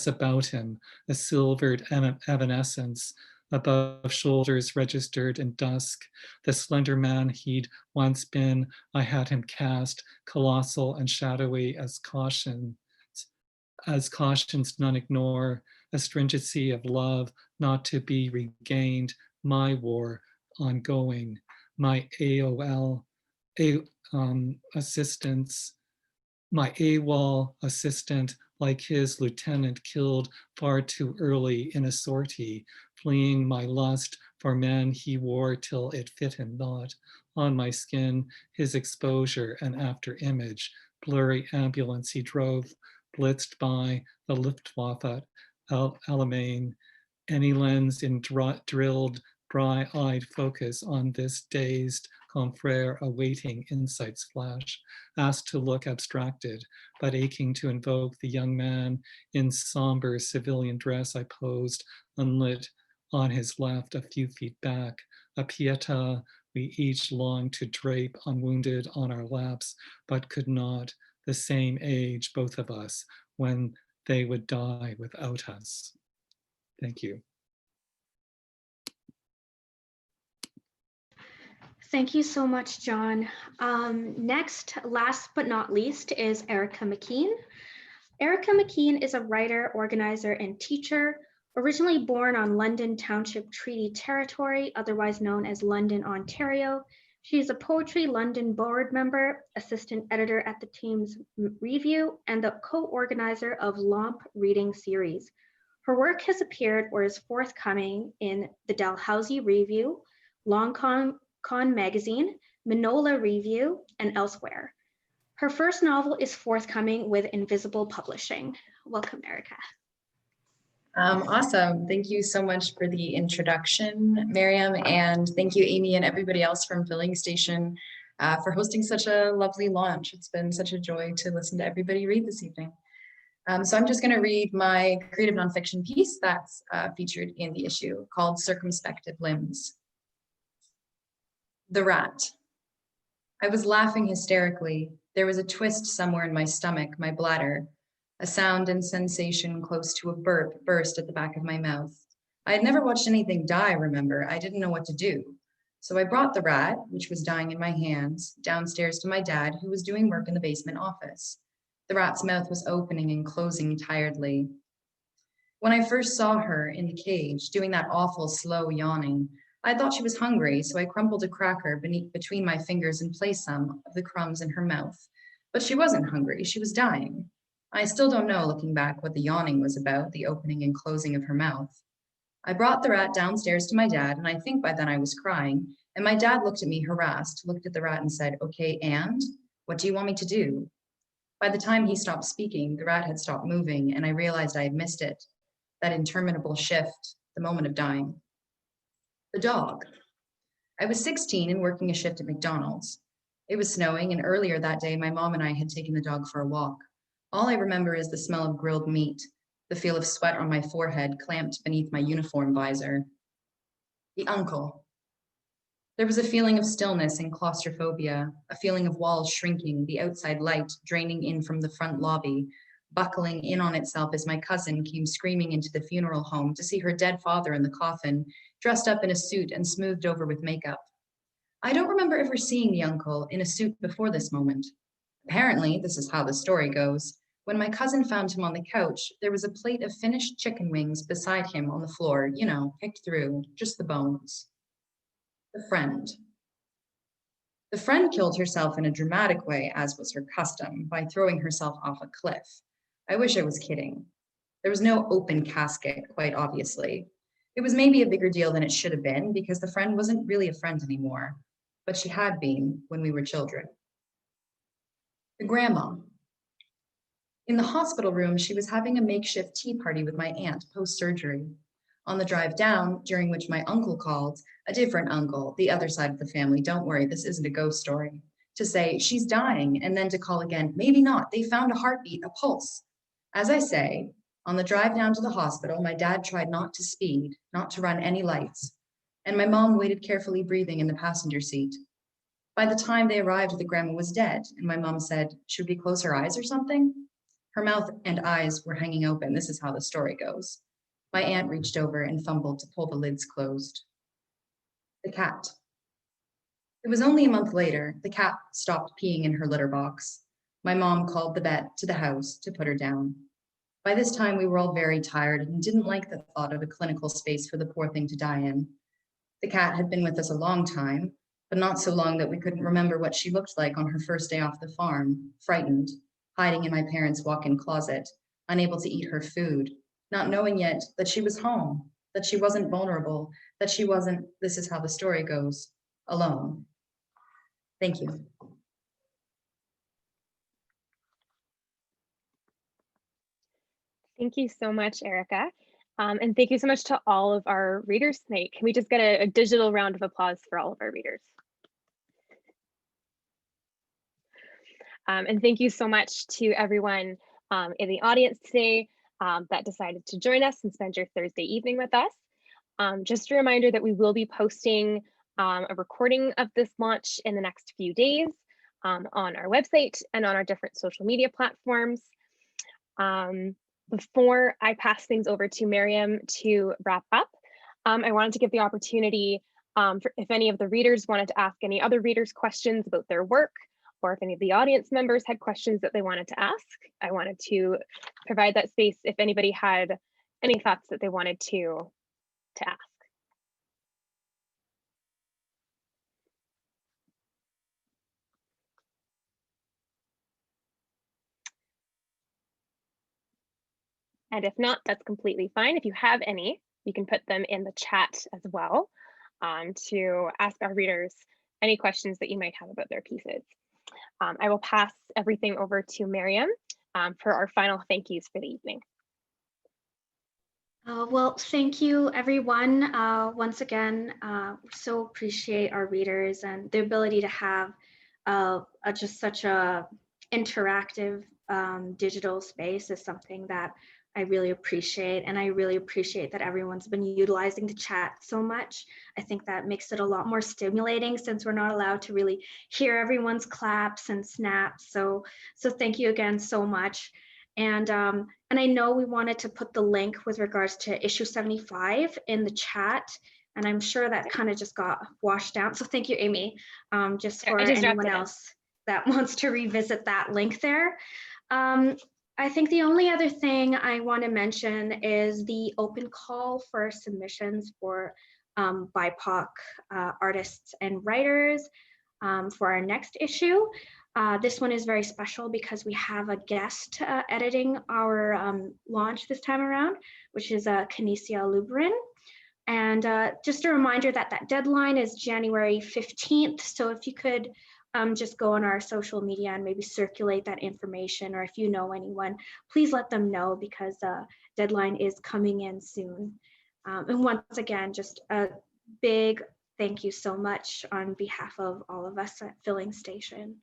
about him, a silvered evanescence, above shoulders registered in dusk, the slender man he'd once been, I had him cast, colossal and shadowy as cautions none ignore, a stringency of love not to be regained, my war ongoing, my AOL assistance, my AWOL assistant, like his lieutenant, killed far too early in a sortie, fleeing my lust for men he wore till it fit him not. On my skin, his exposure and after image, blurry ambulance he drove, blitzed by the Luftwaffe Alamein, any lens in drilled, dry-eyed focus on this dazed confrere awaiting insights flash, asked to look abstracted, but aching to invoke the young man in somber civilian dress I posed, unlit on his left a few feet back, a pieta we each longed to drape unwounded on our laps, but could not, the same age, both of us, when they would die without us. Thank you. Thank you so much, John. Next, last but not least, is Erica McKeen. Erica McKeen is a writer, organizer, and teacher, originally born on London Township Treaty Territory, otherwise known as London, Ontario. She is a Poetry London board member, assistant editor at the Thames Review, and the co-organizer of LOMP Reading Series. Her work has appeared or is forthcoming in the Dalhousie Review, Long Con Magazine, Manola Review, and elsewhere. Her first novel is forthcoming with Invisible Publishing. Welcome, Erica. Awesome. Thank you so much for the introduction, Miriam, and thank you, Amy, and everybody else from Filling Station for hosting such a lovely launch. It's been such a joy to listen to everybody read this evening. So I'm just going to read my creative nonfiction piece that's featured in the issue called Circumspective Limbs. The Rat. I was laughing hysterically. There was a twist somewhere in my stomach, my bladder. A sound and sensation close to a burp burst at the back of my mouth. I had never watched anything die, remember. I didn't know what to do. So I brought the rat, which was dying in my hands, downstairs to my dad, who was doing work in the basement office. The rat's mouth was opening and closing tiredly. When I first saw her in the cage, doing that awful slow yawning, I thought she was hungry, so I crumpled a cracker between my fingers and placed some of the crumbs in her mouth. But she wasn't hungry, she was dying. I still don't know, looking back, what the yawning was about, the opening and closing of her mouth. I brought the rat downstairs to my dad, and I think by then I was crying, and my dad looked at me harassed, looked at the rat and said, "Okay, and? What do you want me to do?" By the time he stopped speaking, the rat had stopped moving, and I realized I had missed it, that interminable shift, the moment of dying. The dog. I was 16 and working a shift at McDonald's. It was snowing, and earlier that day, my mom and I had taken the dog for a walk. All I remember is the smell of grilled meat, the feel of sweat on my forehead clamped beneath my uniform visor. The uncle. There was a feeling of stillness and claustrophobia, a feeling of walls shrinking, the outside light draining in from the front lobby, buckling in on itself as my cousin came screaming into the funeral home to see her dead father in the coffin, dressed up in a suit and smoothed over with makeup. I don't remember ever seeing the uncle in a suit before this moment. Apparently, this is how the story goes. When my cousin found him on the couch, there was a plate of finished chicken wings beside him on the floor, you know, picked through, just the bones. The friend. The friend killed herself in a dramatic way, as was her custom, by throwing herself off a cliff. I wish I was kidding. There was no open casket, quite obviously. It was maybe a bigger deal than it should have been, because the friend wasn't really a friend anymore, but she had been when we were children. The grandma. In the hospital room, she was having a makeshift tea party with my aunt post-surgery. On the drive down, during which my uncle called, a different uncle, the other side of the family, don't worry, this isn't a ghost story, to say, "She's dying," and then to call again, "Maybe not, they found a heartbeat, a pulse." As I say, on the drive down to the hospital, my dad tried not to speed, not to run any lights, and my mom waited carefully breathing in the passenger seat. By the time they arrived, the grandma was dead, and my mom said, "Should we close her eyes or something?" Her mouth and eyes were hanging open. This is how the story goes. My aunt reached over and fumbled to pull the lids closed. The cat. It was only a month later, the cat stopped peeing in her litter box. My mom called the vet to the house to put her down. By this time, we were all very tired and didn't like the thought of a clinical space for the poor thing to die in. The cat had been with us a long time, but not so long that we couldn't remember what she looked like on her first day off the farm, frightened, hiding in my parents' walk-in closet, unable to eat her food, not knowing yet that she was home, that she wasn't vulnerable, that she wasn't, this is how the story goes, alone. Thank you. Thank you so much, Erica. And thank you so much to all of our readers tonight. Can we just get a digital round of applause for all of our readers? And thank you so much to everyone in the audience today that decided to join us and spend your Thursday evening with us. Just a reminder that we will be posting a recording of this launch in the next few days on our website and on our different social media platforms. Before I pass things over to Miriam to wrap up, I wanted to give the opportunity for if any of the readers wanted to ask any other readers questions about their work, or if any of the audience members had questions that they wanted to ask. I wanted to provide that space if anybody had any thoughts that they wanted to ask. And if not, that's completely fine. If you have any, you can put them in the chat as well to ask our readers any questions that you might have about their pieces. I will pass everything over to Miriam for our final thank yous for the evening. Well, thank you, everyone. Once again, so appreciate our readers and the ability to have just such a interactive digital space is something that I really appreciate. And I really appreciate that everyone's been utilizing the chat so much. I think that makes it a lot more stimulating since we're not allowed to really hear everyone's claps and snaps. So thank you again so much. And I know we wanted to put the link with regards to issue 75 in the chat, and I'm sure that kind of just got washed out. So thank you, Amy, just for anyone else that wants to revisit that link there. I think the only other thing I want to mention is the open call for submissions for BIPOC artists and writers for our next issue. This one is very special because we have a guest editing our launch this time around, which is Kinesia Luberin. And just a reminder that that deadline is January 15th. So if you could just go on our social media and maybe circulate that information, or if you know anyone, please let them know because the deadline is coming in soon. And once again, just a big thank you so much on behalf of all of us at Filling Station.